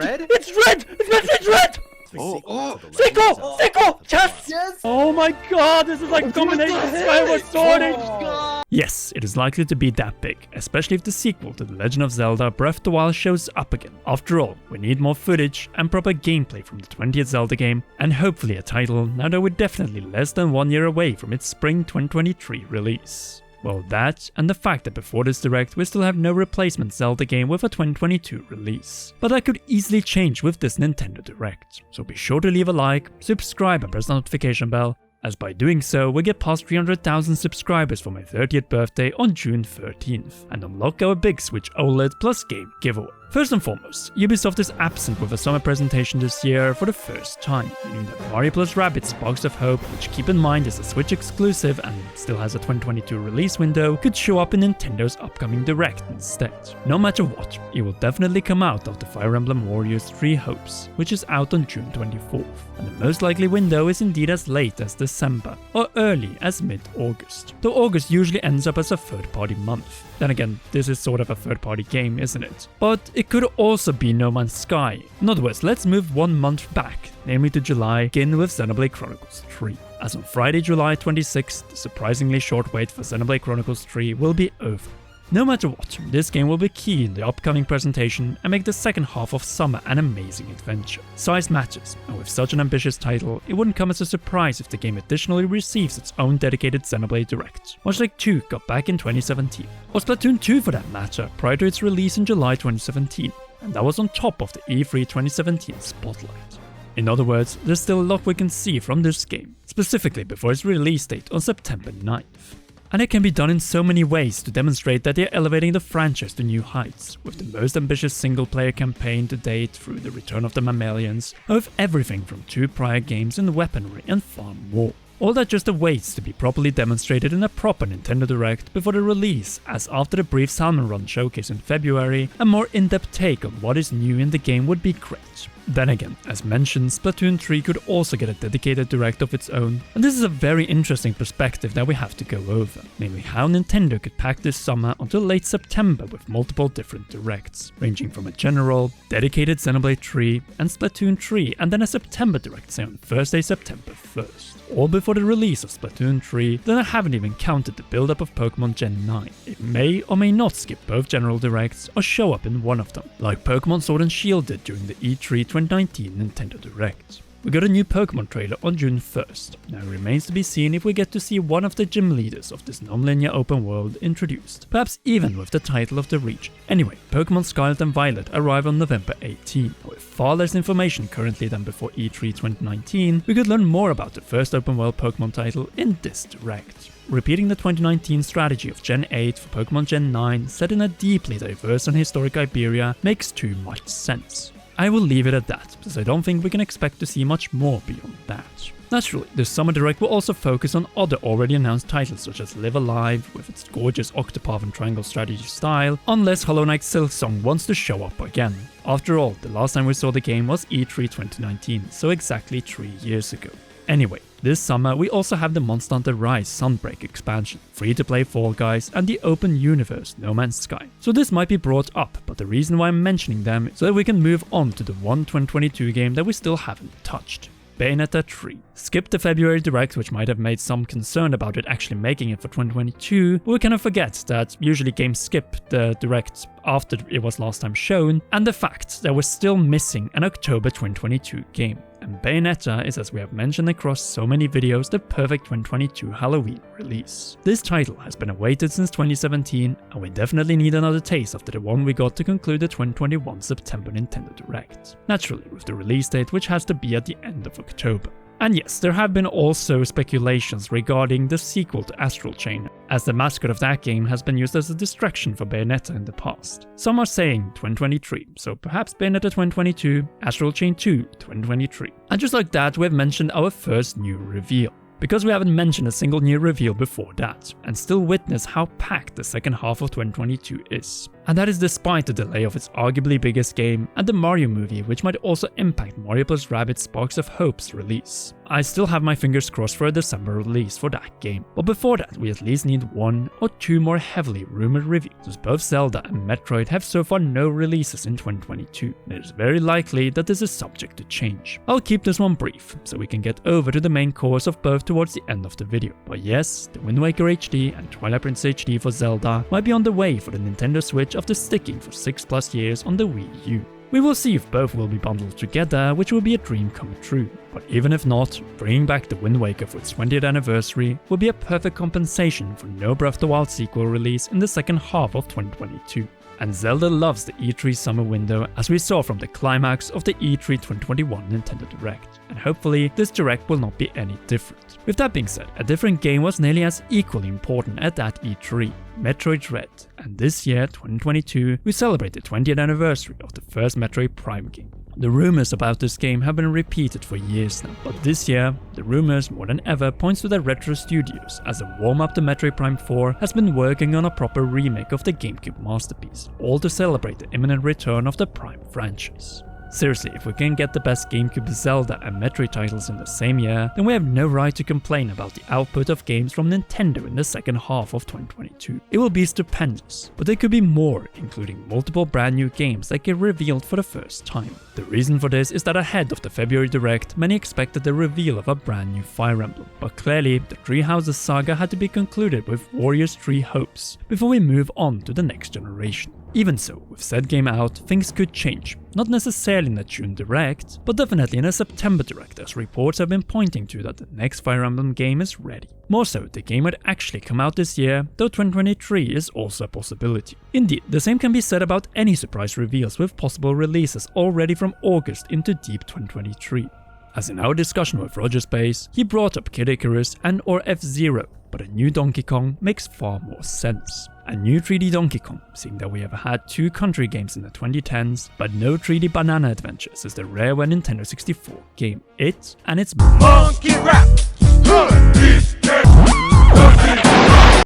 Red? It's red! It's red! Seiko! Yes! Oh my god, this is like combination of Skyward Sword. Yes, it is likely to be that big, especially if the sequel to The Legend of Zelda Breath of the Wild shows up again. After all, we need more footage and proper gameplay from the 20th Zelda game, and hopefully a title now that we're definitely less than 1 year away from its spring 2023 release. Well, that, and the fact that before this direct we still have no replacement Zelda game with a 2022 release. But that could easily change with this Nintendo Direct, so be sure to leave a like, subscribe and press the notification bell, as by doing so we get past 300,000 subscribers for my 30th birthday on June 13th, and unlock our big Switch OLED plus game giveaway. First and foremost, Ubisoft is absent with a summer presentation this year for the first time, meaning that Mario + Rabbids Sparks of Hope, which keep in mind is a Switch exclusive and still has a 2022 release window, could show up in Nintendo's upcoming Direct instead. No matter what, it will definitely come out of the Fire Emblem Warriors 3 Hopes, which is out on June 24th, and the most likely window is indeed as late as December, or early as mid-August, though August usually ends up as a third-party month. Then again, this is sort of a third-party game, isn't it? But it could also be No Man's Sky. In other words, let's move 1 month back, namely to July, begin with Xenoblade Chronicles 3. As on Friday, July 26th, the surprisingly short wait for Xenoblade Chronicles 3 will be over. No matter what, this game will be key in the upcoming presentation and make the second half of summer an amazing adventure. Size matters, and with such an ambitious title, it wouldn't come as a surprise if the game additionally receives its own dedicated Xenoblade Direct, much like 2 got back in 2017. Or Platoon 2 for that matter, prior to its release in July 2017, and that was on top of the E3 2017 spotlight. In other words, there's still a lot we can see from this game, specifically before its release date on September 9th. And it can be done in so many ways to demonstrate that they're elevating the franchise to new heights, with the most ambitious single-player campaign to date through the Return of the Mammalians, and with everything from 2 prior games in weaponry and far more. All that just awaits to be properly demonstrated in a proper Nintendo Direct before the release, as after the brief Salmon Run showcase in February, a more in-depth take on what is new in the game would be great. Then again, as mentioned, Splatoon 3 could also get a dedicated Direct of its own, and this is a very interesting perspective that we have to go over, namely how Nintendo could pack this summer until late September with multiple different Directs, ranging from a general, dedicated Xenoblade 3 and Splatoon 3, and then a September Direct, say on Thursday, September 1st. All before the release of Splatoon 3, then I haven't even counted the build-up of Pokemon Gen 9. It may or may not skip both general directs or show up in one of them, like Pokemon Sword and Shield did during the E3 2019 Nintendo Direct. We got a new Pokemon trailer on June 1st. Now it remains to be seen if we get to see one of the gym leaders of this non-linear open world introduced, perhaps even with the title of the region. Anyway, Pokemon Scarlet and Violet arrive on November 18. With far less information currently than before E3 2019, we could learn more about the first open world Pokemon title in this Direct. Repeating the 2019 strategy of Gen 8 for Pokemon Gen 9 set in a deeply diverse and historic Iberia makes too much sense. I will leave it at that, because I don't think we can expect to see much more beyond that. Naturally, this Summer Direct will also focus on other already announced titles such as Live Alive, with its gorgeous Octopath and Triangle strategy style, unless Hollow Knight Silksong wants to show up again. After all, the last time we saw the game was E3 2019, so exactly 3 years ago. Anyway, this summer we also have the Monster Hunter Rise Sunbreak expansion, free-to-play Fall Guys, and the open universe No Man's Sky. So this might be brought up, but the reason why I'm mentioning them is so that we can move on to the one 2022 game that we still haven't touched. Bayonetta 3. Skip the February Direct, which might have made some concern about it actually making it for 2022, but we kind of forget that usually games skip the Direct after it was last time shown, and the fact that we're still missing an October 2022 game. And Bayonetta is, as we have mentioned across so many videos, the perfect 2022 Halloween release. This title has been awaited since 2017, and we definitely need another taste after the one we got to conclude the 2021 September Nintendo Direct. Naturally, with the release date which has to be at the end of October. And yes, there have been also speculations regarding the sequel to Astral Chain, as the mascot of that game has been used as a distraction for Bayonetta in the past. Some are saying 2023, so perhaps Bayonetta 2022, Astral Chain 2 2023. And just like that, we have mentioned our first new reveal, because we haven't mentioned a single new reveal before that, and still witness how packed the second half of 2022 is. And that is despite the delay of its arguably biggest game and the Mario movie, which might also impact Mario + Rabbids Sparks of Hope's release. I still have my fingers crossed for a December release for that game, but before that we at least need 1 or 2 more heavily rumored reviews, as both Zelda and Metroid have so far no releases in 2022, and it is very likely that this is subject to change. I'll keep this one brief, so we can get over to the main course of both towards the end of the video, but yes, the Wind Waker HD and Twilight Princess HD for Zelda might be on the way for the Nintendo Switch after sticking for 6+ years on the Wii U. We will see if both will be bundled together, which will be a dream come true. But even if not, bringing back the Wind Waker for its 20th anniversary will be a perfect compensation for no Breath of the Wild sequel release in the second half of 2022. And Zelda loves the E3 summer window, as we saw from the climax of the E3 2021 Nintendo Direct, and hopefully this Direct will not be any different. With that being said, a different game was nearly as equally important at that E3, Metroid Dread, and this year, 2022, we celebrate the 20th anniversary of the first Metroid Prime game. The rumors about this game have been repeated for years now, but this year, the rumors more than ever points to the Retro Studios, as a warm-up to Metroid Prime 4 has been working on a proper remake of the GameCube masterpiece, all to celebrate the imminent return of the Prime franchise. Seriously, if we can get the best GameCube Zelda and Metroid titles in the same year, then we have no right to complain about the output of games from Nintendo in the second half of 2022. It will be stupendous, but there could be more, including multiple brand new games that get revealed for the first time. The reason for this is that ahead of the February Direct, many expected the reveal of a brand new Fire Emblem, but clearly the Three Houses saga had to be concluded with Warriors 3 Hopes before we move on to the next generation. Even so, with said game out, things could change, not necessarily in a June Direct, but definitely in a September Direct, as reports have been pointing to that the next Fire Emblem game is ready. More so, the game might actually come out this year, though 2023 is also a possibility. Indeed, the same can be said about any surprise reveals, with possible releases already from August into deep 2023. As in our discussion with Roger Space, he brought up Kid Icarus and or F-Zero, but a new Donkey Kong makes far more sense. A new 3D Donkey Kong, seeing that we have had 2 country games in the 2010s, but no 3D Banana Adventures is the rare one Nintendo 64 game. It and its Monkey Rap.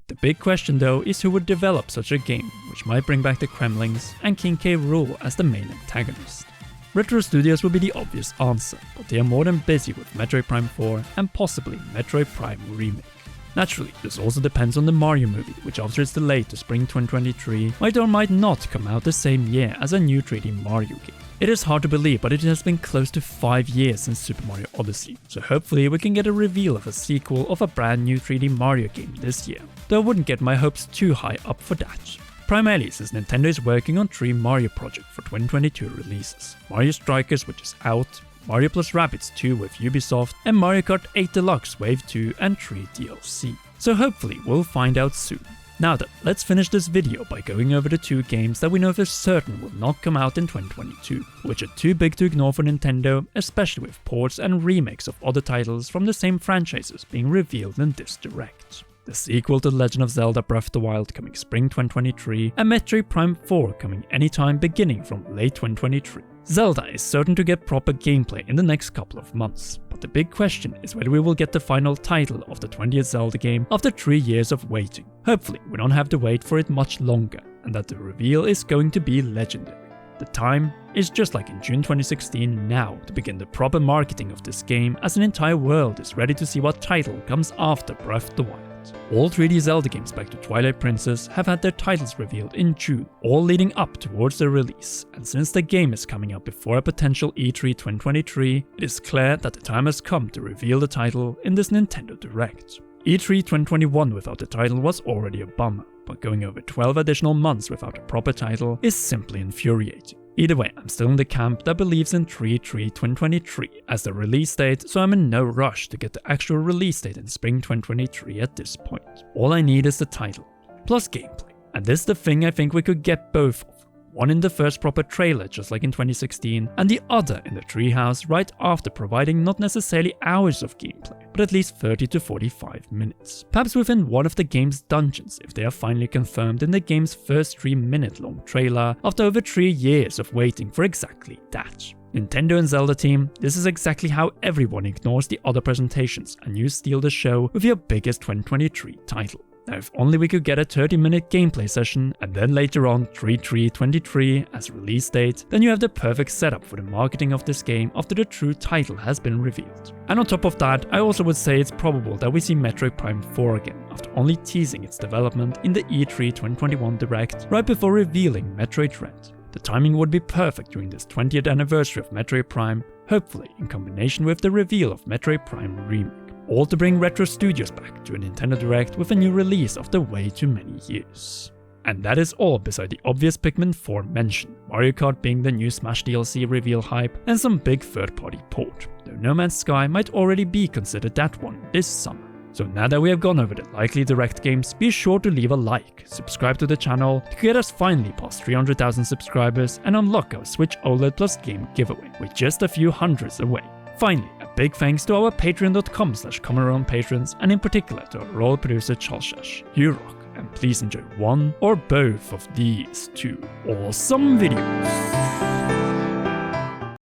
The big question though is who would develop such a game, which might bring back the Kremlings and King K. Rool as the main antagonist. Retro Studios would be the obvious answer, but they are more than busy with Metroid Prime 4 and possibly Metroid Prime Remake. Naturally, this also depends on the Mario movie, which after its delay to spring 2023 might or might not come out the same year as a new 3D Mario game. It is hard to believe, but it has been close to 5 years since Super Mario Odyssey, so hopefully we can get a reveal of a sequel of a brand new 3D Mario game this year, though I wouldn't get my hopes too high up for that. Primarily since Nintendo is working on 3 Mario projects for 2022 releases: Mario Strikers, which is out, Mario + Rabbids 2 with Ubisoft, and Mario Kart 8 Deluxe Wave 2 and 3 DLC. So hopefully we'll find out soon. Now then, let's finish this video by going over the 2 games that we know for certain will not come out in 2022, which are too big to ignore for Nintendo, especially with ports and remakes of other titles from the same franchises being revealed in this Direct. The sequel to The Legend of Zelda Breath of the Wild coming spring 2023, and Metroid Prime 4 coming anytime beginning from late 2023. Zelda is certain to get proper gameplay in the next couple of months, but the big question is whether we will get the final title of the 20th Zelda game after 3 years of waiting. Hopefully we don't have to wait for it much longer, and that the reveal is going to be legendary. The time is just like in June 2016 now to begin the proper marketing of this game, as an entire world is ready to see what title comes after Breath of the Wild. All 3D Zelda games back to Twilight Princess have had their titles revealed in June, all leading up towards their release, and since the game is coming out before a potential E3 2023, it is clear that the time has come to reveal the title in this Nintendo Direct. E3 2021 without the title was already a bummer, but going over 12 additional months without a proper title is simply infuriating. Either way, I'm still in the camp that believes in 3/3/2023 as the release date, so I'm in no rush to get the actual release date in spring 2023 at this point. All I need is the title, plus gameplay. And this is the thing I think we could get both of. One in the first proper trailer, just like in 2016, and the other in the treehouse right after, providing not necessarily hours of gameplay, but at least 30 to 45 minutes. Perhaps within one of the game's dungeons, if they are finally confirmed in the game's first 3-minute long trailer, after over 3 years of waiting for exactly that. Nintendo and Zelda team, this is exactly how everyone ignores the other presentations and you steal the show with your biggest 2023 title. Now if only we could get a 30-minute gameplay session and then later on 3/3/23 as release date, then you have the perfect setup for the marketing of this game after the true title has been revealed. And on top of that, I also would say it's probable that we see Metroid Prime 4 again, after only teasing its development in the E3 2021 Direct right before revealing Metroid Dread. The timing would be perfect during this 20th anniversary of Metroid Prime, hopefully in combination with the reveal of Metroid Prime Remake. All to bring retro studios back to a Nintendo Direct with a new release after way too many years. And that is all beside the obvious Pikmin 4 mention, Mario Kart being the new Smash DLC reveal hype, and some big third-party port, though No Man's Sky might already be considered that one this summer. So now that we have gone over the likely Direct games, be sure to leave a like, subscribe to the channel to get us finally past 300,000 subscribers and unlock our Switch OLED Plus game giveaway, with just a few hundreds away. Finally, a big thanks to our patreon.com/CommonRun patrons, and in particular to our role producer Chalshash. You rock, and please enjoy one or both of these two awesome videos.